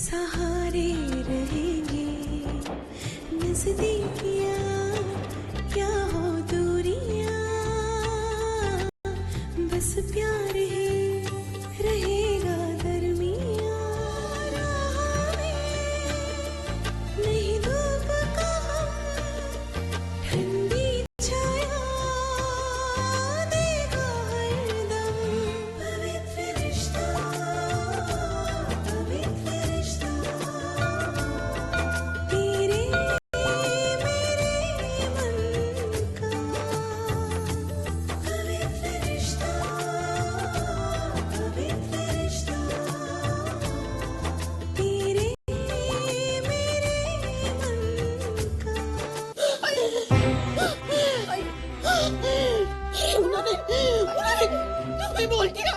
सहारे रहेंगे नजदीकियां क्या हो दूरियां, बस प्यार ही रहेगा दरमियां। राह में नहीं धूप का ठंडी छाया देगा हरदम। पवित्र रिश्ता तेरे मेरे मन का, पवित्र रिश्ता तेरे मेरे मन का। उन्होंने तुम्हें बोल दिया।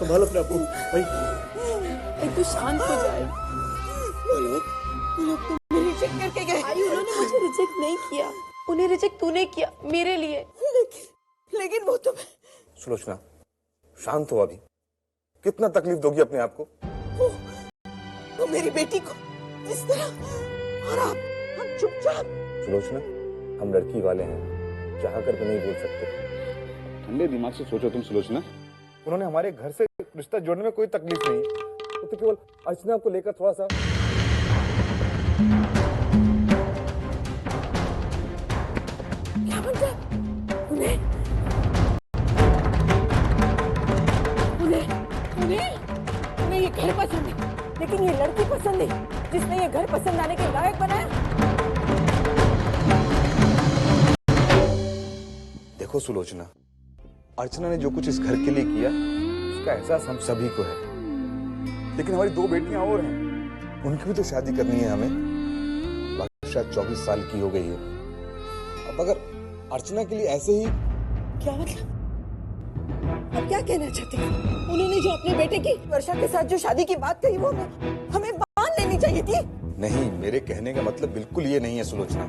संभाल अपने आप को भाई। तू शांत हो जाए। वो लोग तुम्हें रिजेक्ट करके गए। उन्होंने मुझे रिजेक्ट नहीं किया, उन्हें रिजेक्ट तूने किया मेरे लिए। लेकिन वो तुम्हें। सुलोचना शांत हो अभी, कितना तकलीफ दोगी अपने आप को? वो मेरी बेटी को इस तरह, और आप हम चुपचाप। सुलोचना हम लड़की वाले हैं, चाह कर भी नहीं बोल सकते। ठंडे दिमाग से सोचो तुम सुलोचना। उन्होंने हमारे घर से रिश्ता जोड़ने में कोई तकलीफ नहीं, वो तो केवल अर्चना को लेकर थोड़ा सा। क्या मतलब? उन्हें ये घर पसंद है, लेकिन ये लड़की पसंद है जिसने ये घर पसंद आने के लायक बनाया। देखो सुलोचना, अर्चना ने जो कुछ इस घर के लिए किया उसका एहसास हम सभी को है, लेकिन हमारी दो बेटियां और हैं, उनकी भी तो शादी करनी है हमें। वर्षा 24 साल की हो गई है। अब अगर अर्चना के लिए ऐसे ही। क्या मतलब? अब क्या कहना चाहते हैं? उन्होंने जो अपने बेटे की वर्षा के साथ जो शादी की बात कही, वो हमें मान लेनी चाहिए थी। नहीं, मेरे कहने का मतलब बिल्कुल ये नहीं है सुलोचना।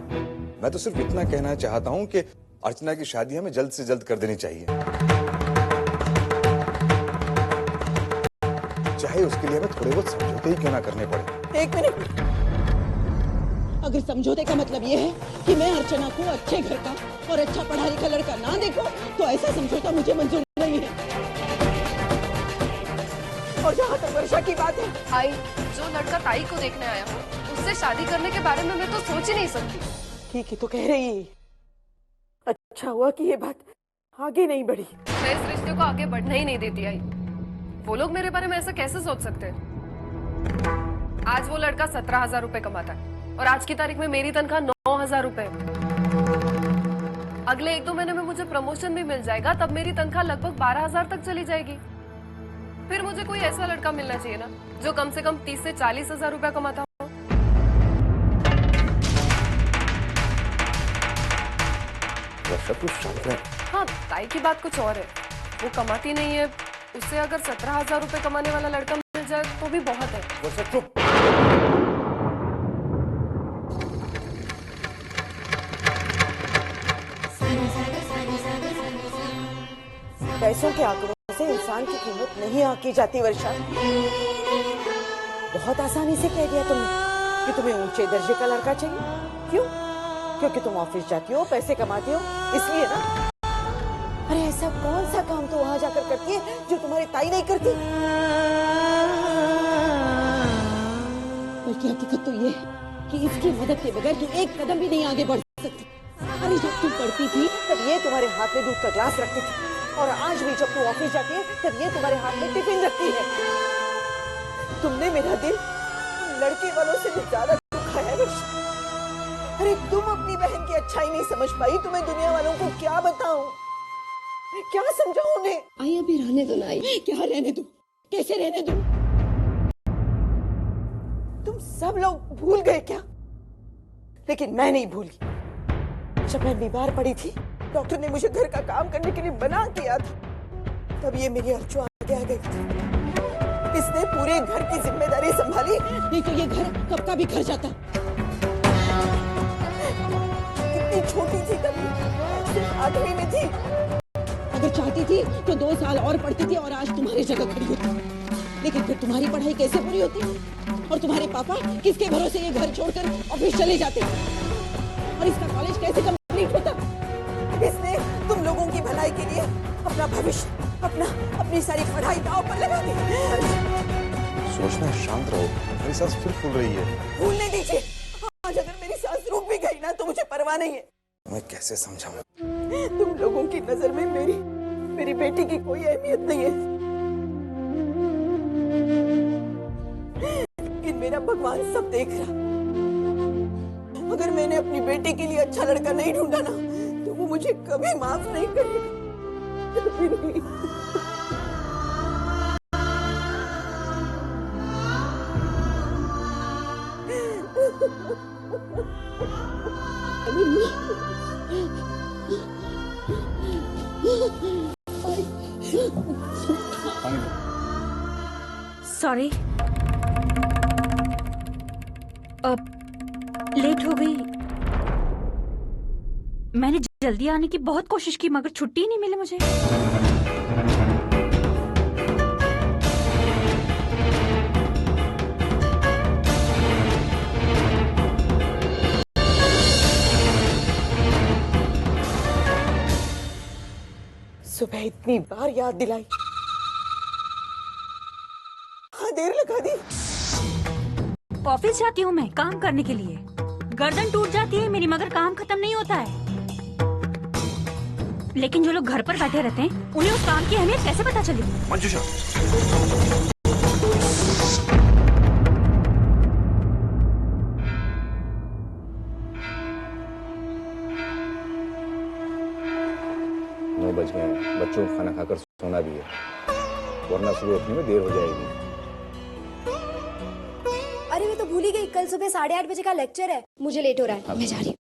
मैं तो सिर्फ इतना कहना चाहता हूँ कि अर्चना की शादी हमें जल्द से जल्द कर देनी चाहिए, चाहे उसके लिए हमें थोड़े बहुत समझौते ही क्यों ना करने पड़े। एक मिनट, अगर समझौते का मतलब ये है कि मैं अर्चना को अच्छे घर का और अच्छा पढ़ा लिखा लड़का ना देखो, तो ऐसा समझौता मुझे मंजूर नहीं है। और जहाँ तक वर्षा की बात है, आई जो लड़का ताई को देखने आया हो, उससे शादी करने के बारे में मैं तो सोच ही नहीं सकती। ठीक ही तो कह रही। अच्छा हुआ कि ये बात आगे नहीं बढ़ी। मैं इस रिश्ते को आगे बढ़ने ही नहीं देती। आई वो लोग मेरे बारे में ऐसा कैसे सोच सकते हैं? आज वो लड़का 17,000 रुपए कमाता है और आज की तारीख में मेरी तनख्वाह 9,000 रुपए। अगले 1-2 महीने में मुझे प्रमोशन भी मिल जाएगा, तब मेरी तनख्वाह लगभग 12,000 तक चली जाएगी। फिर मुझे कोई ऐसा लड़का मिलना चाहिए ना जो कम से कम 30 से 40,000 रुपया कमाता हो। हाँ, ताई की बात कुछ और है, वो कमाती नहीं है, उससे अगर 17,000 रुपए कमाने वाला लड़का मिल जाए तो भी बहुत है। वर्षा चुप। पैसों के आंकड़ों से इंसान की कीमत नहीं आंकी जाती वर्षा। बहुत आसानी से कह दिया तुमने कि तुम्हें ऊंचे दर्जे का लड़का चाहिए। क्यों? क्योंकि तुम ऑफिस जाती हो, पैसे कमाती हो, इसलिए ना। अरे ऐसा कौन सा काम तो वहां जाकर करती है जो तुम्हारी ताई नहीं करती? बल्कि हकीकत तो ये है कि इसकी मदद के बगैर तू एक कदम भी नहीं आगे बढ़ सकती। अरे जब तुम पढ़ती थी तब ये तुम्हारे हाथ में दूध का ग्लास रखती थी, और आज भी जब तू ऑफिस जाती है तब ये तुम्हारे हाथ में टिफिन रखती है। तुमने मेरा दिल लड़के वालों से भी ज्यादा दुखाया है वर्षा। अरे तुम अपनी बहन की अच्छाई नहीं समझ पाई, तुम्हें दुनिया वालों को क्या बताऊं, मैं क्या समझाऊं उन्हें? आई अभी रहने दो ना। आई क्या रहने दूं? कैसे रहने दूं? तुम सब लोग भूल गए क्या? लेकिन मैं नहीं भूली। जब मैं बीमार पड़ी थी, डॉक्टर ने मुझे घर का काम करने के लिए मना किया था, तब ये मेरी अर्चू आगे आ गई थी। इसने पूरे घर की जिम्मेदारी संभाली, नहीं तो ये घर कब का भी घर जाता। कितनी छोटी थी तब, सिर्फ 8वीं में थी। अगर चाहती थी तो 2 साल और पढ़ती थी और आज तुम्हारी जगह खड़ी होती। लेकिन फिर तुम्हारी पढ़ाई कैसे पूरी होती और तुम्हारे पापा किसके भरोसे ये घर छोड़कर ऑफिस चले जाते और इसका कॉलेज कैसे कंप्लीट होता? इसने तुम लोगों की भलाई के लिए अपना भविष्य, अपनी सारी पढ़ाई दांव पर लगा दी। सोचना, शांत रहो, मेरी सांस फिर फूल रही है। भूलने दीजिए, आज अगर मेरी सांस रुक भी गई ना तो मुझे परवाह नहीं है। मैं कैसे समझाऊं? तुम लोगों की नजर में मेरी बेटी की कोई अहमियत नहीं है, लेकिन मेरा भगवान सब देख रहा। अगर मैंने अपनी बेटी के लिए अच्छा लड़का नहीं ढूंढा ना तो वो मुझे कभी माफ नहीं करेगा, कभी नहीं। सॉरी, अब लेट हो गई। मैंने जल्दी आने की बहुत कोशिश की मगर छुट्टी ही नहीं मिली मुझे। सुबह इतनी बार याद दिलाई, हाँ देर लगा दी। ऑफिस जाती हूँ मैं काम करने के लिए, गर्दन टूट जाती है मेरी मगर काम खत्म नहीं होता है। लेकिन जो लोग घर पर बैठे रहते हैं उन्हें उस काम की अहमियत कैसे पता चलेगी? मंजूषा, बज गए, बच्चों को खाना खाकर सोना भी है, वरना सुबह उठने में देर हो जाएगी। अरे मैं तो भूल ही गई, कल सुबह 8:30 बजे का लेक्चर है, मुझे लेट हो रहा है, मैं जा रही हूँ।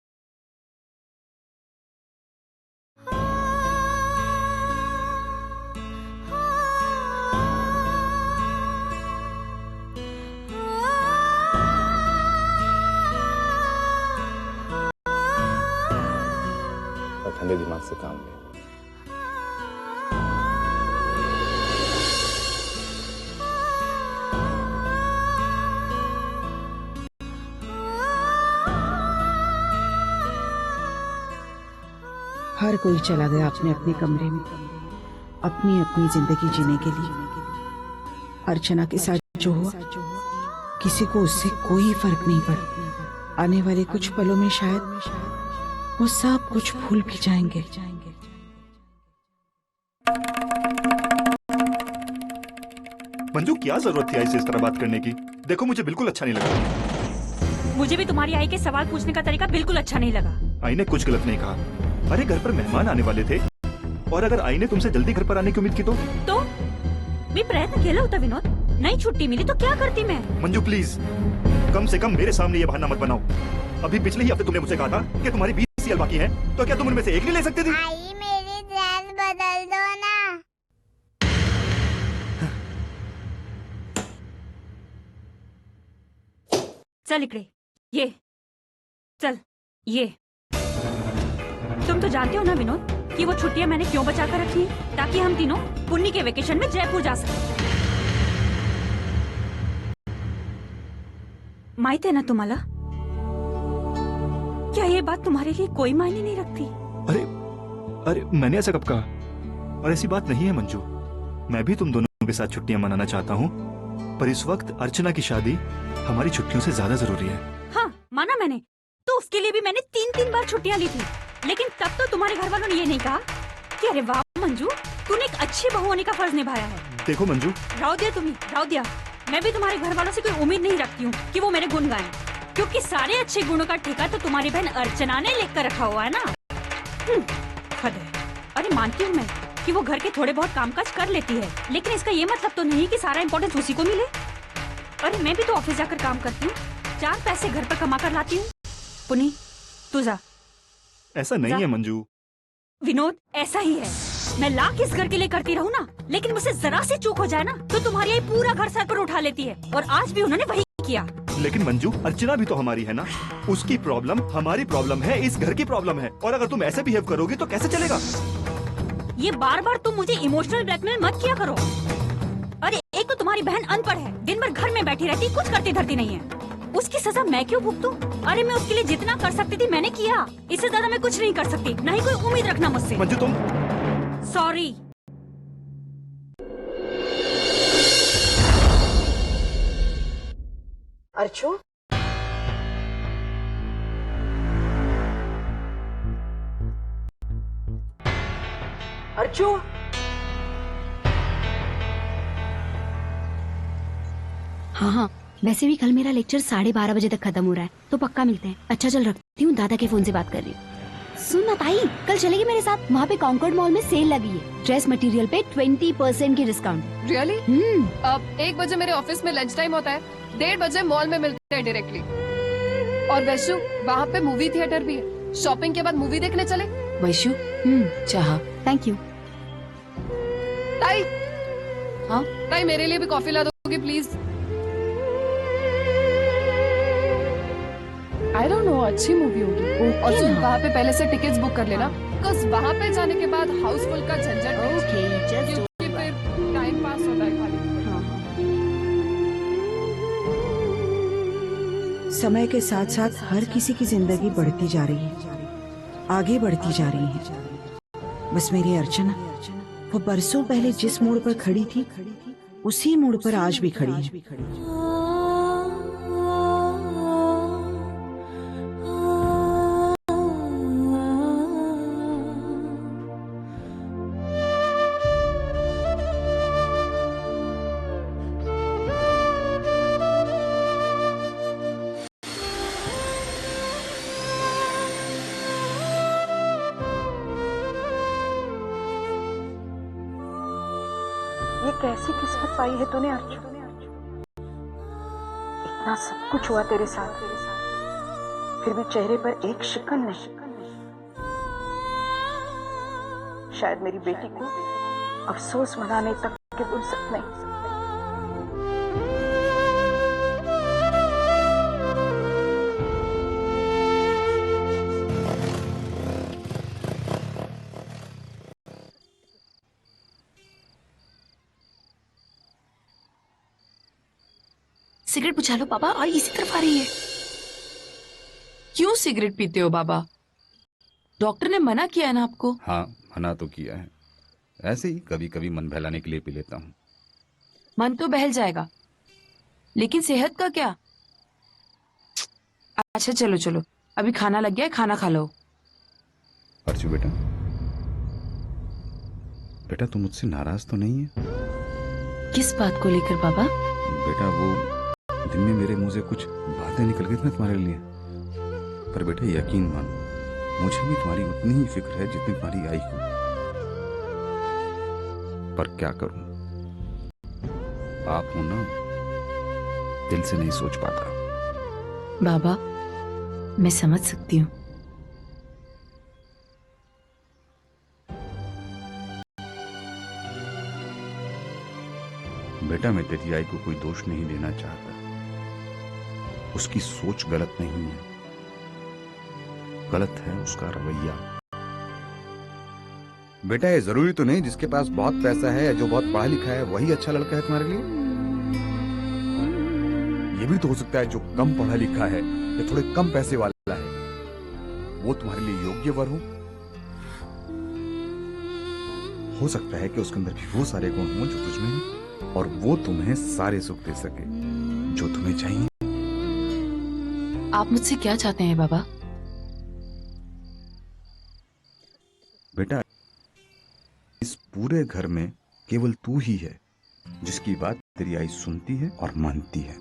और ठंडे दिमाग से काम ले। हर कोई चला गया अपने अपने कमरे में, अपनी अपनी जिंदगी जीने के लिए। अर्चना के साथ जो हुआ किसी को उससे कोई फर्क नहीं पड़ा। आने वाले कुछ पलों में शायद वो सब कुछ भूल भी जाएंगे। मंजू, क्या जरूरत थी ऐसे इस तरह बात करने की? देखो, मुझे बिल्कुल अच्छा नहीं लगा। मुझे भी तुम्हारी आई के सवाल पूछने का तरीका बिल्कुल अच्छा नहीं लगा। आई ने कुछ गलत नहीं कहा। अरे घर पर मेहमान आने वाले थे और अगर आई ने तुमसे जल्दी घर पर आने की उम्मीद की तो मैं प्रयत्न किया होता विनोद। नई छुट्टी मिली तो क्या करती मैं? मंजू प्लीज, कम से कम मेरे सामने ये बहाना मत बनाओ। अभी पिछले ही हफ्ते तुमने मुझसे कहा था कि तुम्हारी 20 सीएल बाकी है, तो क्या तुम उनमें से एक नहीं ले सकती थी? आई, मेरी ड्रेस बदल दो ना। चल इकड़े, ये चल ये। तुम तो जानते हो ना विनोद कि वो छुट्टियां मैंने क्यों बचा कर रखी हैं? ताकि हम तीनों पुन्नी के वेकेशन में जयपुर जा सकें। माहित है ना तुम्हाला? क्या ये बात तुम्हारे लिए कोई मायने नहीं रखती? अरे मैंने ऐसा कब कहा? और ऐसी बात नहीं है मंजू। मैं भी तुम दोनों के साथ छुट्टियां मनाना चाहता हूँ, पर इस वक्त अर्चना की शादी हमारी छुट्टियों से ज्यादा जरूरी है। हाँ माना मैंने, तो उसके लिए भी मैंने 3-3 बार छुट्टियां ली थी। लेकिन तब तो तुम्हारे घर वालों ने ये नहीं कहा कि अरे वाह मंजू, तूने एक अच्छी बहू होने का फर्ज निभाया है। देखो मंजू, राव दिया, मैं भी तुम्हारे घर वालों से कोई उम्मीद नहीं रखती हूँ कि वो मेरे गुण गाएं, क्योंकि सारे अच्छे गुणों का ठेका तो तुम्हारी बहन अर्चना ने लेकर रखा हुआ है ना। हद है। अरे मानती हूँ मैं कि वो घर के थोड़े बहुत कामकाज कर लेती है, लेकिन इसका ये मतलब तो नहीं कि सारा इम्पोर्टेंस उसी को मिले। अरे मैं भी तो ऑफिस जाकर काम करती हूँ, 4 पैसे घर पर कमा कर लाती हूँ। पुनी तू जा। ऐसा नहीं है मंजू। विनोद, ऐसा ही है। मैं लाख इस घर के लिए करती रहूं ना, लेकिन मुझसे जरा सी चूक हो जाए ना तो तुम्हारी ये पूरा घर सर पर उठा लेती है, और आज भी उन्होंने वही किया। लेकिन मंजू, अर्चना भी तो हमारी है ना। उसकी प्रॉब्लम हमारी प्रॉब्लम है, इस घर की प्रॉब्लम है। और अगर तुम ऐसे बिहेव करोगी तो कैसे चलेगा? ये बार बार तुम मुझे इमोशनल ब्लैकमेल मत किया करो। अरे एक तो तुम्हारी बहन अनपढ़ है, दिन भर घर में बैठी रहती, कुछ करती धरती नहीं है। उसकी सजा मैं क्यों भुगतूं? अरे मैं उसके लिए जितना कर सकती थी मैंने किया, इससे ज्यादा मैं कुछ नहीं कर सकती। नहीं कोई उम्मीद रखना मुझसे। मंजू तुम। सॉरी। अर्चू, अर्चू, हाँ, वैसे भी कल मेरा लेक्चर 12:30 बजे तक खत्म हो रहा है, तो पक्का मिलते हैं। अच्छा चल रखती हूँ, दादा के फोन से बात कर रही हूँ। सुन ना ताई, कल चलेगी मेरे साथ? वहाँ पे कॉन्कॉर्ड मॉल में सेल लगी है, ड्रेस मटेरियल पे 20% की डिस्काउंट। रियली? अब 1 बजे मेरे ऑफिस में लंच टाइम होता है, 1:30 बजे मॉल में मिलते हैं डायरेक्टली। और वैशु, वहाँ पे मूवी थिएटर भी है, शॉपिंग के बाद मूवी देखने चले? वैशु, चाह। Thank you. ताई, हाँ ताई मेरे लिए भी कॉफी ला दोगे प्लीज? आई डोंट नो, अच्छी मूवी होगी। और सुन, वहाँ पे पहले से टिकट्स बुक कर लेना, बिकॉज़ वहाँ पे जाने के बाद हाउसफुल का झंझट नहीं, क्योंकि फिर टाइम पास होता है खाली। समय के साथ साथ हर किसी की जिंदगी बढ़ती जा रही है, आगे बढ़ती जा रही है। बस मेरी अर्चना, वो बरसों पहले जिस मोड़ पर खड़ी थी, उसी मोड़ पर आज भी खड़ी है। ये कैसी किस्मत पाई है तूने अर्चू? इतना सब कुछ हुआ तेरे साथ, फिर भी चेहरे पर एक शिकन नहीं। शायद मेरी बेटी को अफसोस मनाने तक के फुर्सत नहीं। सिगरेट बुझा लो बाबा, और इसी तरफ आ रही है। क्यों सिगरेट पीते हो बाबा? डॉक्टर ने मना किया है ना आपको? हाँ, मना तो किया है, ऐसे ही कभी कभी मन बहलाने के लिए पी लेता हूँ। मन तो बहल जाएगा, लेकिन सेहत का क्या? अच्छा चलो चलो, अभी खाना लग गया है, खाना खा लो। अर्चू बेटा, बेटा तू मुझसे नाराज तो नहीं है? किस बात को लेकर बाबा? बेटा वो दिन में मेरे मुंह से कुछ बातें निकल गई थी ना तुम्हारे लिए, पर बेटा यकीन मानो, मुझे भी तुम्हारी उतनी ही फिक्र है जितनी तुम्हारी आई को। पर क्या करूं, आप हो ना, दिल से नहीं सोच पाता। बाबा मैं समझ सकती हूँ। बेटा मैं तेरी आई को कोई दोष नहीं देना चाहता, उसकी सोच गलत नहीं है, गलत है उसका रवैया। बेटा ये जरूरी तो नहीं जिसके पास बहुत पैसा है या जो बहुत पढ़ा लिखा है वही अच्छा लड़का है तुम्हारे लिए। ये भी तो हो सकता है जो कम पढ़ा लिखा है या थोड़े कम पैसे वाला है, वो तुम्हारे लिए योग्य वर हो सकता है कि उसके अंदर भी वो सारे गुण हों जो तुझमें हैं, और वो तुम्हें सारे सुख दे सके जो तुम्हें चाहिए। आप मुझसे क्या चाहते हैं बाबा? बेटा इस पूरे घर में केवल तू ही है जिसकी बात तेरी आई सुनती है और मानती है।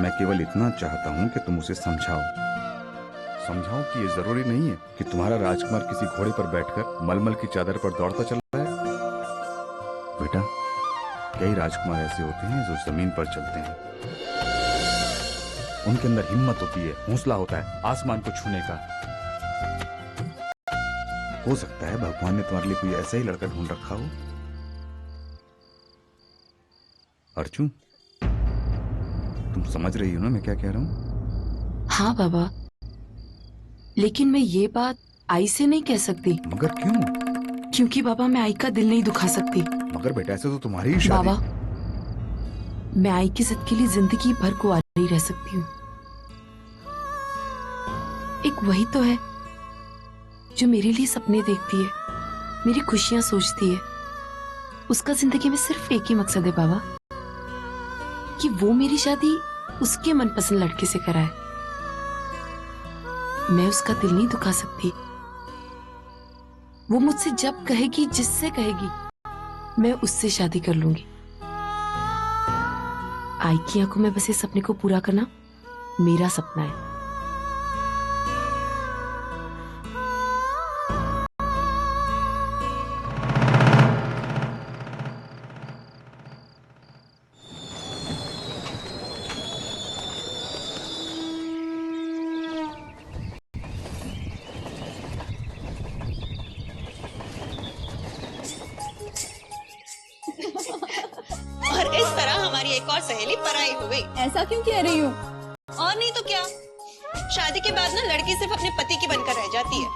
मैं केवल इतना चाहता हूं कि तुम उसे समझाओ कि ये जरूरी नहीं है कि तुम्हारा राजकुमार किसी घोड़े पर बैठकर मलमल की चादर पर दौड़ता चल रहा है। बेटा कई राजकुमार ऐसे होते हैं जो जमीन पर चलते हैं, उनके अंदर हिम्मत होती है, हौसला होता है आसमान को छूने का। हो सकता है भगवान ने तुम्हारे लिए कोई ऐसा ही लड़का ढूंढ रखा हो। अर्चू तुम समझ रही हो ना मैं क्या कह रहा हूँ? हाँ बाबा, लेकिन मैं ये बात आई से नहीं कह सकती। मगर क्यों? क्योंकि बाबा मैं आई का दिल नहीं दुखा सकती। मगर बेटा ऐसे तो तुम्हारी ही शादी। बाबा, मैं आई की जिद के लिए जिंदगी भर कुंवारी रह सकती हूँ। एक वही तो है जो मेरे लिए सपने देखती है, मेरी खुशियां सोचती है। उसका जिंदगी में सिर्फ एक ही मकसद है बाबा, कि वो मेरी शादी उसके मनपसंद लड़के से कराए। मैं उसका दिल नहीं दुखा सकती। वो मुझसे जब कहेगी, जिससे कहेगी, मैं उससे शादी कर लूंगी। आई की आंखों में बसे सपने को पूरा करना मेरा सपना है। और इस तरह हमारी एक और सहेली पराई हो गई। ऐसा क्यों कह रही हूँ? और नहीं तो क्या, शादी के बाद ना लड़की सिर्फ अपने पति की बनकर रह जाती है।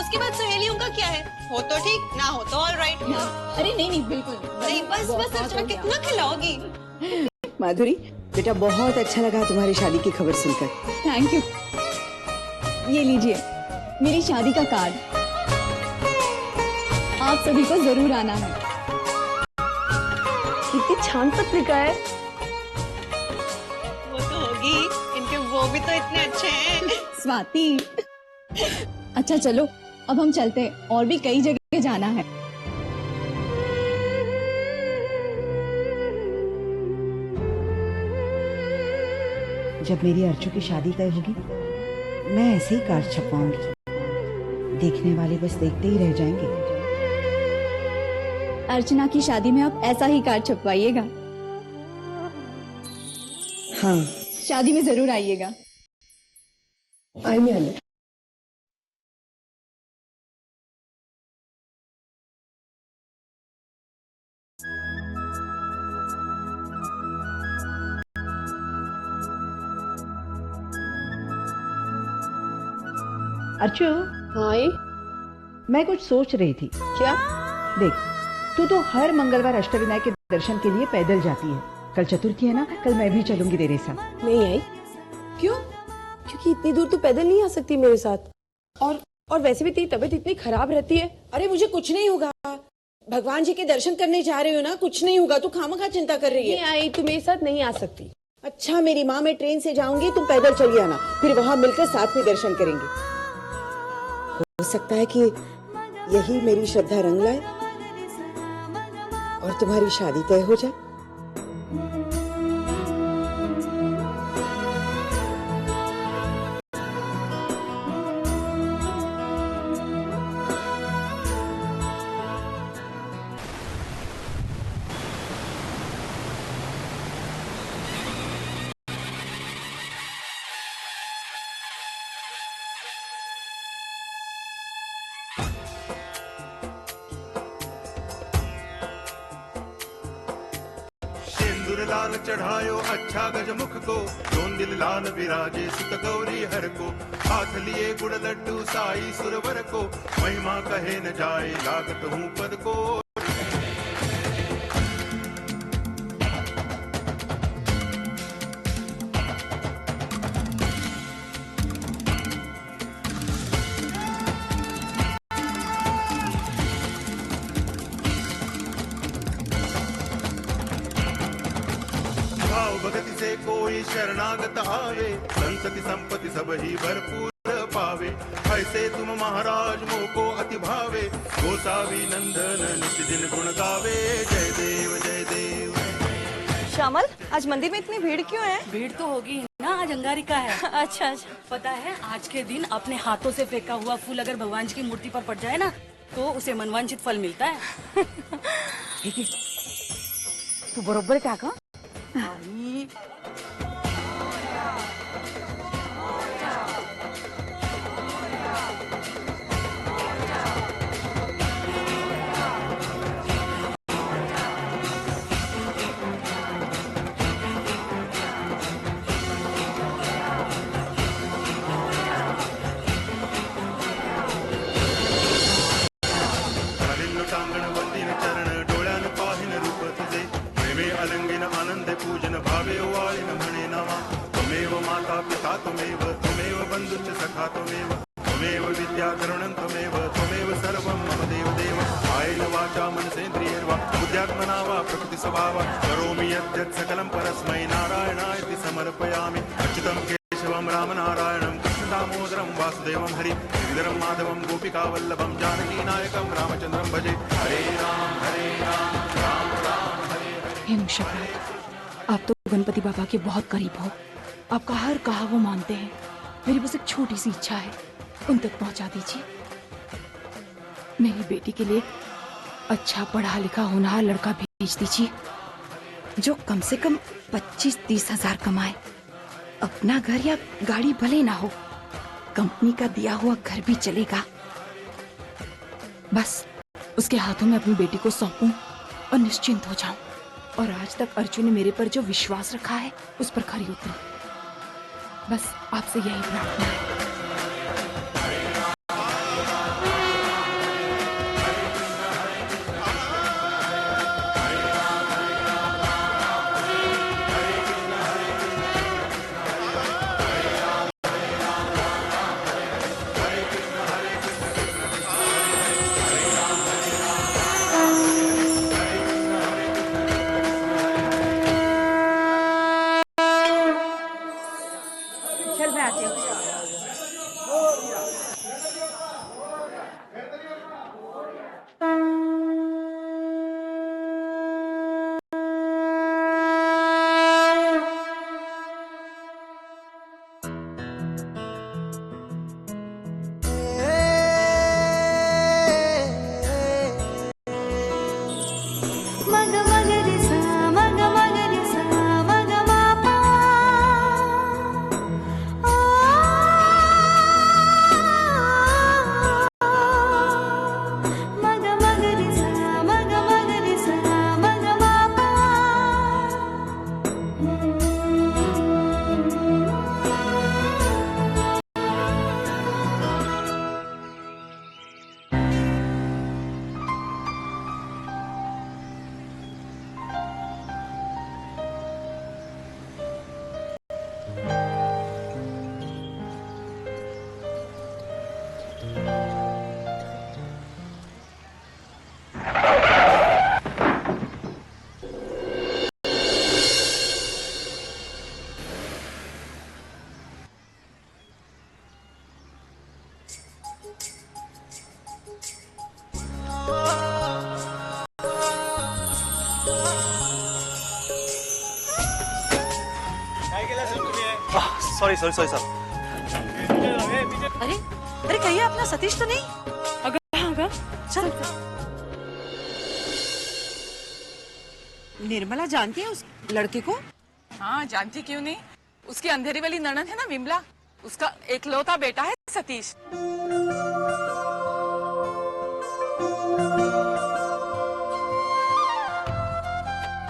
उसके बाद सहेलियों का क्या है, हो तो ठीक, ना हो तो ऑल राइट। अरे नहीं नहीं, बिल्कुल नहीं, बस बस अर्चना कितना खिलाओगी। माधुरी बेटा, बहुत अच्छा लगा तुम्हारी शादी की खबर सुनकर। Thank you. ये लीजिए मेरी शादी का कार्ड, आप सभी को जरूर आना है। कितनी छान पत्रिका है। वो तो होगी, इनके वो भी तो इतने अच्छे हैं। स्वाति, अच्छा चलो अब हम चलते हैं, और भी कई जगह जाना है। जब मेरी अर्चू की शादी तय होगी, मैं ऐसे ही कार्ड छपवाऊंगी। देखने वाले बस देखते ही रह जाएंगे। अर्चना की शादी में आप ऐसा ही कार्ड छपवाइएगा। हाँ, शादी में जरूर आइएगा। आइए। अर्चू, हाँ, मैं कुछ सोच रही थी। क्या? देख, तू तो हर मंगलवार अष्टविनायक के दर्शन के लिए पैदल जाती है। कल चतुर्थी है ना, कल मैं भी चलूंगी तेरे साथ। नहीं आई। क्यों? क्योंकि इतनी दूर तो पैदल नहीं आ सकती मेरे साथ, और वैसे भी तेरी तबीयत इतनी खराब रहती है। अरे मुझे कुछ नहीं होगा, भगवान जी के दर्शन करने जा रही हो ना, कुछ नहीं होगा। तू खामखा चिंता कर रही नहीं है। आई, तू मेरे साथ नहीं आ सकती। अच्छा मेरी माँ, मैं ट्रेन से जाऊंगी, तुम पैदल चली आना, फिर वहां मिलकर साथ में दर्शन करेंगे। हो सकता है कि यही मेरी श्रद्धा रंग लाए और तुम्हारी शादी तय हो जाए। लाल चढ़ायो अच्छा गजमुख को, जोन दिल लाल विराजे सुत गौरी हर को। हाथ लिए गुड़ लड्डू साई सुरवर को, महिमा कहे न जाए लागत हूँ पद को। भगति से कोई शरणागत आवे, संतति संपत्ति सब ही भरपूर पावे। ऐसे तुम महाराज मोह को अति भावे, गोसावी नंदन नित्य दिन गुण गावे। जय देव जय देव। श्यामल, आज मंदिर में इतनी भीड़ क्यों है? भीड़ तो होगी ना, आज अंगारिका है। अच्छा अच्छा। पता है आज के दिन अपने हाथों से फेंका हुआ फूल अगर भगवान जी की मूर्ति पर पड़ जाए ना, तो उसे मनवांछित फल मिलता है। तू बरोबर टाका। पिता त्वमेव त्वमेव विद्या करुणं त्वमेव सर्वं मम देवदेव कायेन वाचा मनसेन्द्रियैर्वा बुद्ध्यात्मना वा प्रकृतिस्वभावा करोमि यद्यत् सकलं परस्मै नारायणायति समर्पयामि अच्युतं केशवं रामनारायणं कृष्णदामोदरं वासुदेवं हरि श्रीधरं माधवं गोपिकावल्लभं जानकीनायकं रामचन्द्रं भजे हरे राम राम राम हरे हरे। हे मुशक्रात, आप तो गणपति बाबा के बहुत करीब हो। आपका हर कहा वो मानते हैं। मेरी बस एक छोटी सी इच्छा है, उन तक पहुंचा दीजिए। मेरी बेटी के लिए अच्छा पढ़ा लिखा होनहार लड़का भेज दीजिए, जो कम से कम 25-30 हजार कमाए। अपना घर या गाड़ी भले ना हो, कंपनी का दिया हुआ घर भी चलेगा। बस उसके हाथों में अपनी बेटी को सौंपूं और निश्चिंत हो जाऊं। और आज तक अर्जुन ने मेरे पर जो विश्वास रखा है, उस पर खरी उतरूं। बस आपसे यही प्रार्थना है। चल मैं आती हूँ। मग मग रे सा मग मग रे सा मग मा पा मग मग रे सा मग मग रे सा मग मा पा सॉरी साहब। अरे अरे कहिए अपना सतीश तो नहीं? अगर चल निर्मला जानती है उस लड़के को? हाँ जानती क्यों नहीं, उसकी अंधेरी वाली ननद है ना विमला, उसका एकलौता बेटा है सतीश।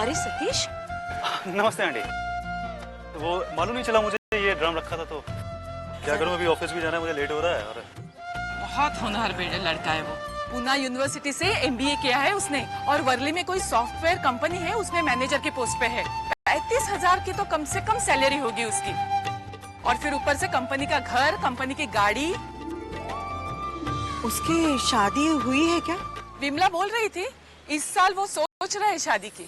अरे सतीश, नमस्ते आंटी। वो मालूम नहीं चला मुझे ये ड्रम रखा था, तो क्या करूं, अभी ऑफिस भी जाना है, मुझे लेट हो रहा है। और बहुत होनहार बेटा लड़का है वो। पूना यूनिवर्सिटी से MBA किया है उसने, और वर्ली में कोई सॉफ्टवेयर कंपनी है, उसमें मैनेजर के पोस्ट पे है। 35,000 की तो कम से कम सैलरी होगी उसकी, और फिर ऊपर से कंपनी का घर, कंपनी की गाड़ी। उसकी शादी हुई है क्या? विमला बोल रही थी इस साल वो सोच रहा है शादी की।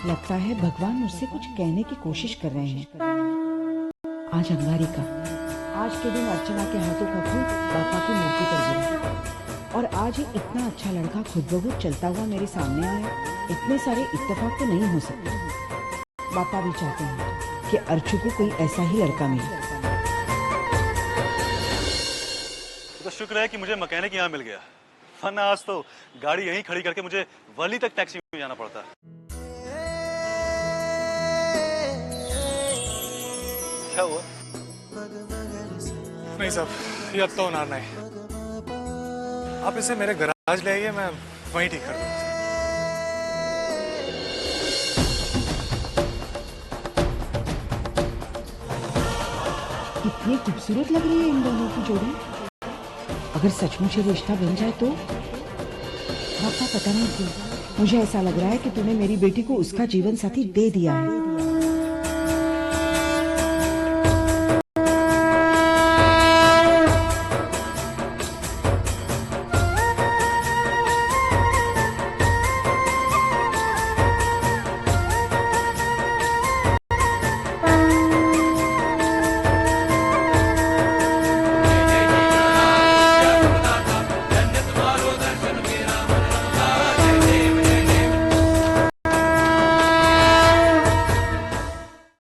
लगता है भगवान मुझसे कुछ कहने की कोशिश कर रहे हैं। आज अंगारी का, आज के दिन अर्चना के हाथों का फूल पापा की मूर्ति पर गिरा, और आज ही इतना अच्छा लड़का खुद ब खुद चलता हुआ मेरे सामने आया। इतने सारे इत्तेफाक तो नहीं हो सकते। पापा भी चाहते हैं कि अर्चू को कोई ऐसा ही लड़का मिले। तो शुक्र है कि मुझे मैकेनिक यहाँ मिल गया, वरना आज तो गाड़ी यहीं खड़ी करके मुझे वर्ली तक टैक्सी में जाना पड़ता। क्या हुआ? नहीं साहब, ये अब तो होना नहीं। आप इसे मेरे गैराज ले आइए, मैं वहीं ठीक कर दूंगा। कितनी खूबसूरत लग रही है इन दोनों की जोड़ी। अगर सचमुच ये रिश्ता बन जाए तो पापा पता नहीं क्यों मुझे ऐसा लग रहा है कि तूने मेरी बेटी को उसका जीवन साथी दे दिया है।